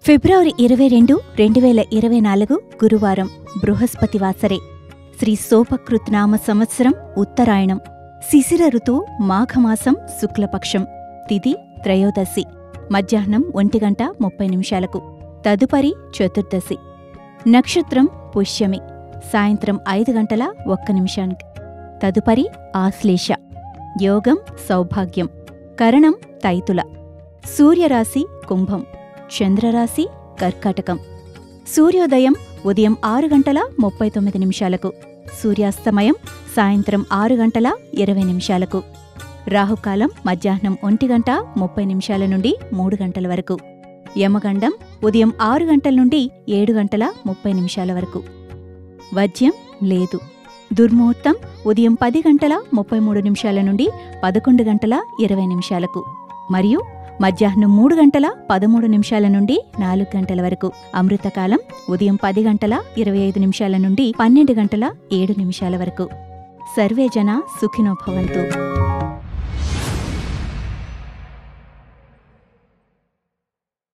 ఫిబ్రవరి 22, 2024 గురువారం బృహస్పతి వాసరే. శ్రీ శోభకృత్నామ సంవత్సరం ఉత్తరాయణం. శిశిర ఋతువు మాఘమాసం శుక్లపక్షం. తిథి త్రయోదశి. మధ్యాహ్నం 1:30 తదుపరి చతుర్దశి. నక్షత్రం పుష్యమి. సాయంత్రం 5:01 తదుపరి ఆశ్లేష. యోగం సౌభాగ్యం. కరణం తైతుల. సూర్యరాశి కుంభం. చంద్రరాశి కర్కాటకం. సూర్యోదయం ఉదయం 6:39 సూర్యాస్తమయం సాయంత్రం 6:20 రాహుకాలం మధ్యాహ్నం 1:30 నుండి 3 వరకు. యమగండం ఉదయం 6 గంటల నుండి 7:30 వరకు. వజ్యం లేదు. దుర్ముహూర్తం ఉదయం 10:33 నుండి 11:20 మరియు మధ్యాహ్నం 3:13 నుండి 4 వరకు. అమృతకాలం ఉదయం 10:25 నుండి 12:07 వరకు. సర్వే జనా సుఖినో భవంతు.